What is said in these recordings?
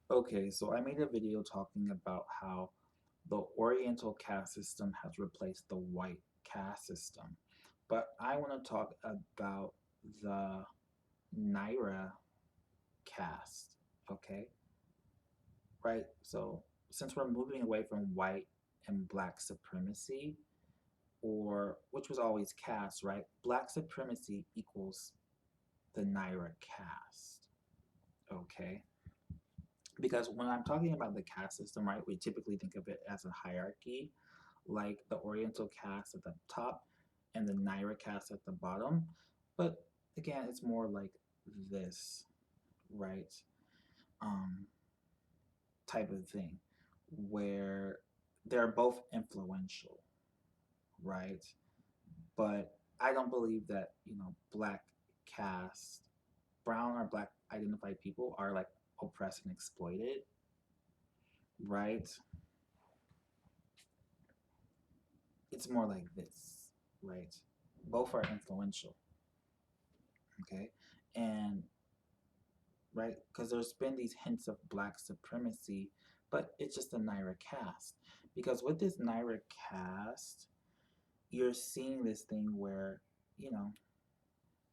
Okay, so I made a video talking about how the Oriental caste system has replaced the white caste system. But I want to talk about the Naira caste, okay? Right? So, since we're moving away from white and black supremacy, or which was always caste, right? Black supremacy equals the Naira caste, okay? Because when I'm talking about the caste system, right, we typically think of it as a hierarchy, like the Oriental caste at the top and the Naira caste at the bottom. But again, it's more like this, right? Um, Type of thing where they're both influential, right? But I don't believe that, black caste, brown or black identified people are like oppressed and exploited, right? It's more like this, right? Both are influential, okay? And right, because there's been these hints of black supremacy, but it's just a Naira caste. Because with this Naira caste, you're seeing this thing where, you know,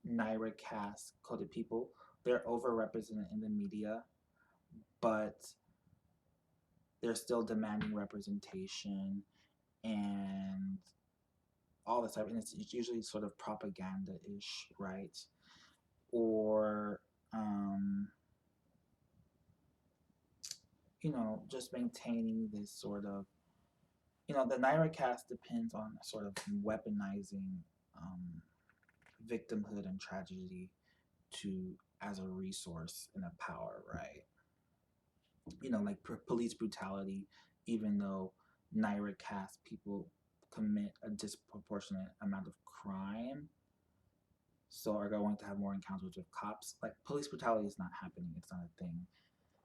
Naira caste coded people, they're overrepresented in the media, but they're still demanding representation and all this stuff. And it's usually sort of propaganda ish, right? Or um, just maintaining this sort of, the Naira cast depends on sort of weaponizing um, victimhood and tragedy to as a resource and a power, right? Like police brutality, even though Naira cast people commit a disproportionate amount of crime, so are going to have more encounters with cops. Like police brutality is not happening; it's not a thing.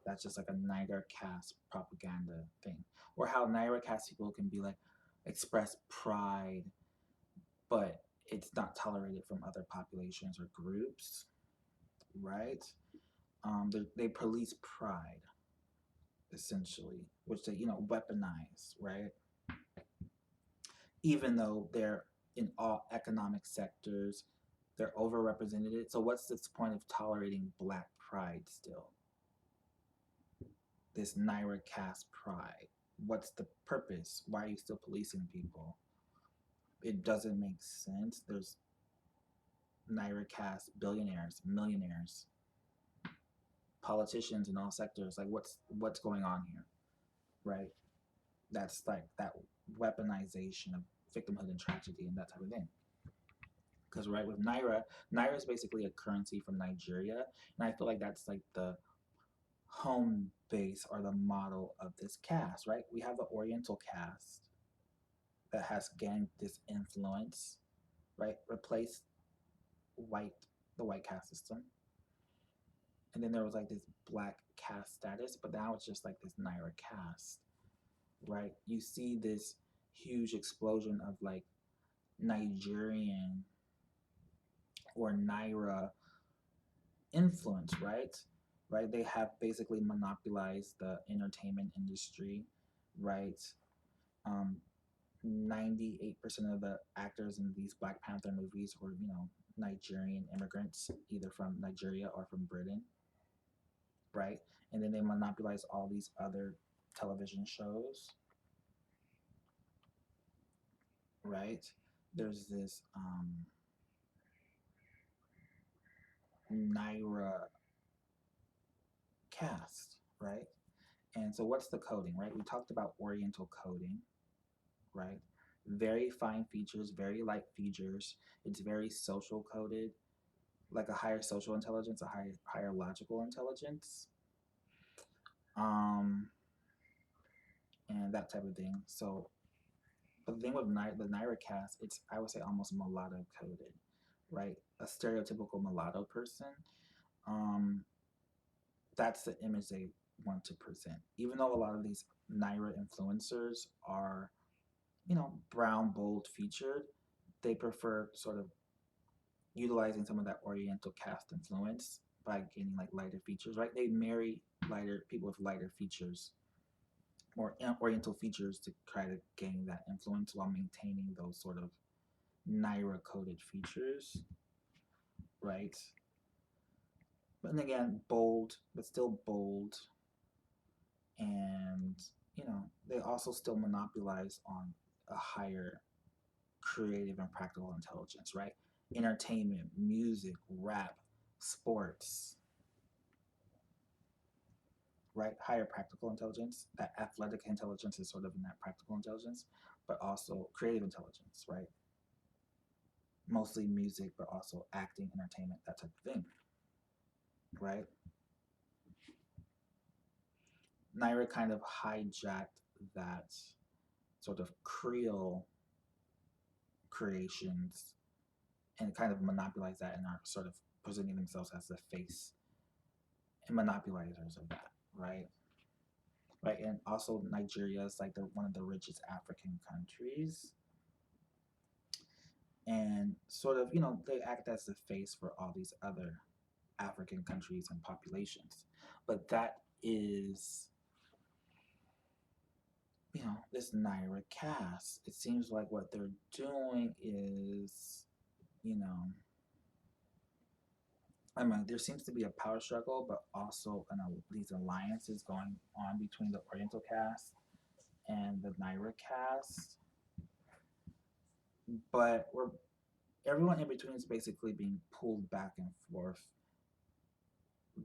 That's just like a Naira cast propaganda thing. Or how Naira cast people can be like express pride, but it's not tolerated from other populations or groups, right? They police pride essentially, which they weaponize, right? Even though they're in all economic sectors, they're overrepresented. So what's this point of tolerating black pride still? This Naira caste pride. What's the purpose? Why are you still policing people? It doesn't make sense. There's Naira caste billionaires, millionaires, politicians in all sectors. Like what's going on here, right? That's like that weaponization of victimhood and tragedy and that type of thing. Because right with Naira is basically a currency from Nigeria, and I feel like that's like the home base or the model of this caste, right? We have the Oriental caste that has gained this influence, right? Replaced white the white caste system. And then there was like this black caste status, but now it's just like this Naira caste, right? You see this huge explosion of like Nigerian or Naira influence, right? Right? They have basically monopolized the entertainment industry, right? Um, 98% of the actors in these Black Panther movies were, Nigerian immigrants, either from Nigeria or from Britain, right? And then they monopolize all these other television shows, right? There's this Naira cast, right? And so, what's the coding, right? We talked about Oriental coding, right? Very fine features, very light features. It's very social coded, like a higher social intelligence, a higher logical intelligence, um, and that type of thing. So, but the thing with the Naira cast, it's I would say almost mulatto coded, right? A stereotypical mulatto person. Um, that's the image they want to present. Even though a lot of these Naira influencers are, brown, bold featured, they prefer sort of utilizing some of that Oriental cast influence by gaining like lighter features, right? They marry lighter people with lighter features, more oriental features to try to gain that influence while maintaining those sort of Naira coded features, right? But then again, bold, but still bold, and they also still monopolize on a higher creative and practical intelligence, right? Entertainment, music, rap, sports, right? Higher practical intelligence. That athletic intelligence is sort of in that practical intelligence, but also creative intelligence, right? Mostly music, but also acting, entertainment, that type of thing, right? Naira kind of hijacked that sort of Creole creations and kind of monopolized that and are sort of presenting themselves as the face and monopolizers of that, right? Right, and also Nigeria is like one of the richest African countries, and sort of they act as the face for all these other African countries and populations, but that is this Naira cast. It seems like what they're doing is you know I mean, there seems to be a power struggle, but also these alliances going on between the Oriental cast and the Naira cast. But everyone in between is basically being pulled back and forth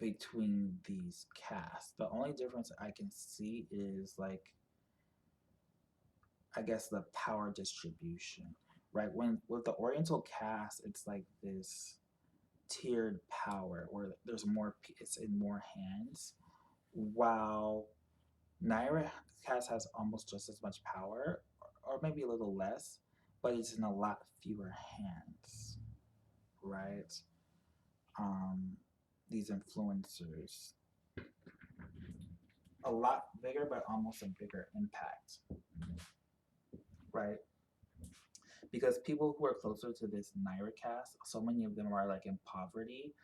between these casts. The only difference I can see is like I guess the power distribution, right? When with the Oriental cast, it's like this tiered power where there's more, it's in more hands, while Naira cast has almost just as much power, or maybe a little less, but it's in a lot fewer hands, right? Um, these influencers, a lot bigger, but almost a bigger impact, right? Because people who are closer to this Naira cast, so many of them are like in poverty,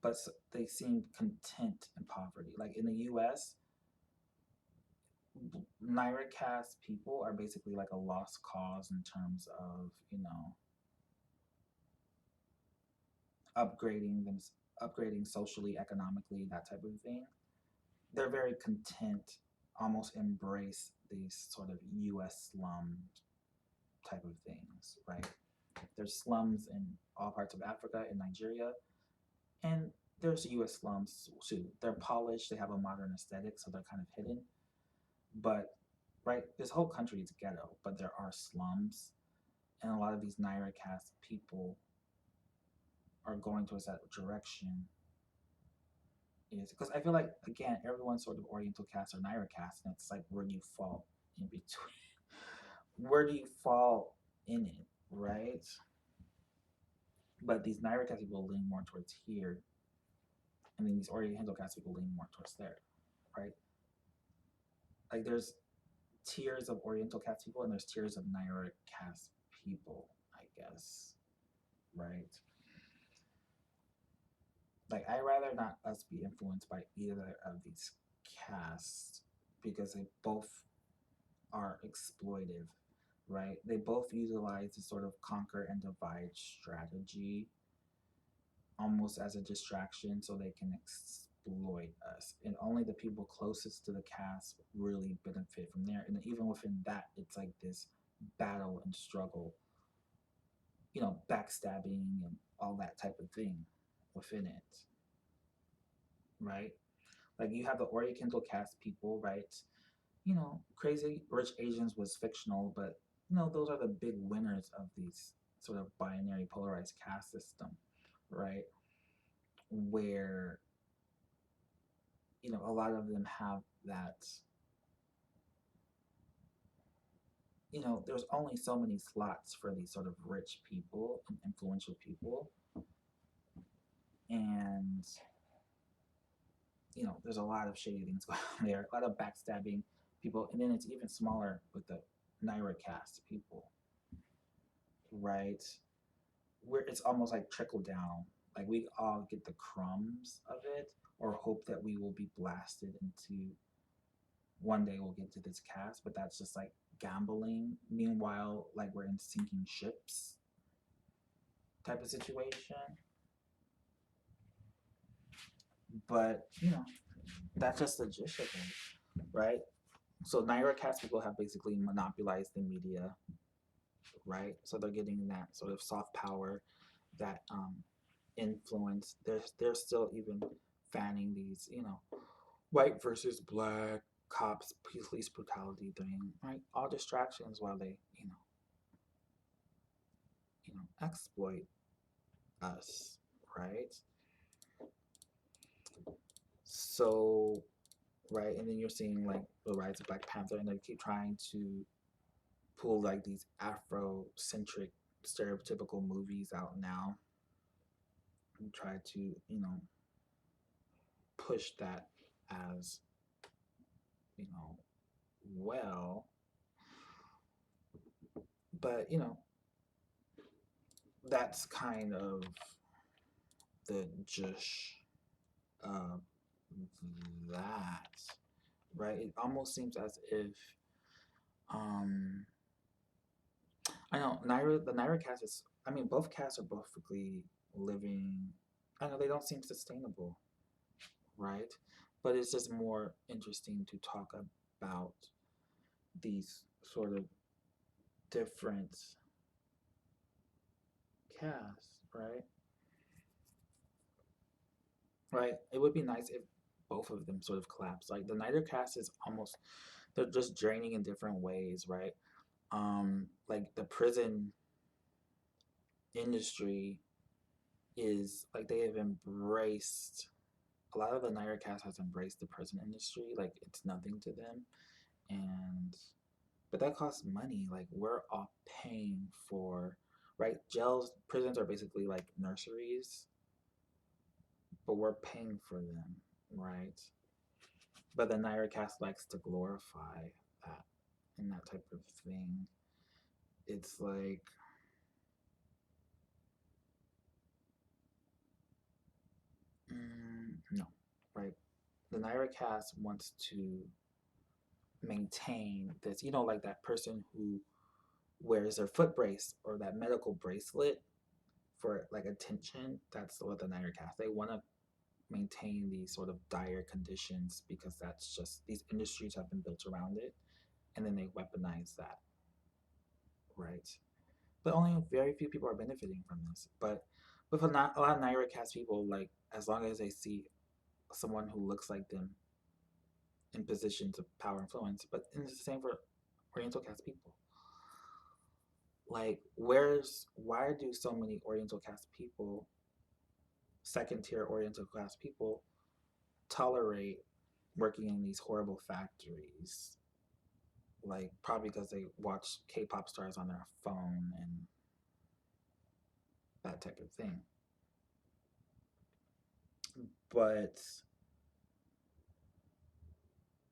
but they seem content in poverty. Like in the U.S., Naira cast people are basically like a lost cause in terms of upgrading them, upgrading socially, economically, that type of thing. They're very content, almost embrace these sort of U.S. slum type of things, right? There's slums in all parts of Africa, in Nigeria, and there's U.S. slums too. They're polished, they have a modern aesthetic, so they're kind of hidden. But right, this whole country is ghetto, but there are slums, and a lot of these Naira caste people are going towards that direction. Is because I feel like again everyone's sort of Oriental cast or Naira cast, and it's like where do you fall in between? Where do you fall in it, right? But these Naira cast people lean more towards here, and then these Oriental cast people lean more towards there, right? Like there's tiers of Oriental cast people, and there's tiers of Naira cast people, I guess, right? Like I rather not us be influenced by either of these casts because they both are exploitive, right? They both utilize the sort of conquer and divide strategy almost as a distraction so they can exploit us. And only the people closest to the cast really benefit from there. And even within that, it's like this battle and struggle, backstabbing and all that type of thing within it, right? Like you have the Oriental cast people, right? Crazy Rich Asians was fictional, but those are the big winners of these sort of binary polarized caste system, right? Where a lot of them have that. There's only so many slots for these sort of rich people and influential people, and there's a lot of shady things going on there, a lot of backstabbing people, and then it's even smaller with the Naira cast people, right? Where it's almost like trickle down, Like we all get the crumbs of it, or hope that we will be blasted into one day we'll get to this caste, but that's just like gambling. Meanwhile, like we're in sinking ships type of situation. But that's just the gist of it, right? So Naira caste people have basically monopolized the media, right? So they're getting that sort of soft power, that influence. They're still even fanning these, white versus black cops, police brutality thing, right? All distractions while they, exploit us, right? So, right, and then you're seeing like the rise of Black Panther, and they keep trying to pull like these Afro-centric, stereotypical movies out now, and try to, push that as, you know, well, but that's kind of the just of that, right? It almost seems as if um I know Naira the Naira cast is, I mean, both casts are perfectly living. I know they don't seem sustainable, right? But it's just more interesting to talk about these sort of different casts, right? Right? It would be nice if both of them sort of collapse. Like the Niger cast is almost, they're just draining in different ways, right? Like the prison industry is like they have embraced, a lot of the Niger cast has embraced the prison industry like it's nothing to them. And but that costs money. Like we're all paying for, right? Jails, prisons are basically like nurseries, but we're paying for them, right? But the Naira cast likes to glorify that and that type of thing. It's like, no, right? The Naira cast wants to maintain this, like that person who wears their foot brace or that medical bracelet for like attention. That's what the Naira cast. They want to maintain these sort of dire conditions because that's just, these industries have been built around it, and then they weaponize that, right? But only very few people are benefiting from this. But with a lot of Naira cast people, like as long as they see someone who looks like them in positions of power influence, but it's the same for Oriental cast people. Like, why do so many Oriental cast people, second tier Oriental cast people, tolerate working in these horrible factories? Like, probably because they watch K-pop stars on their phone and that type of thing. But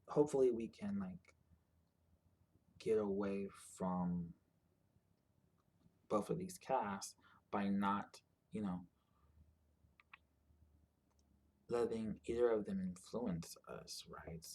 hopefully we can like get away from both of these casts by not, you know, letting either of them influence us, right?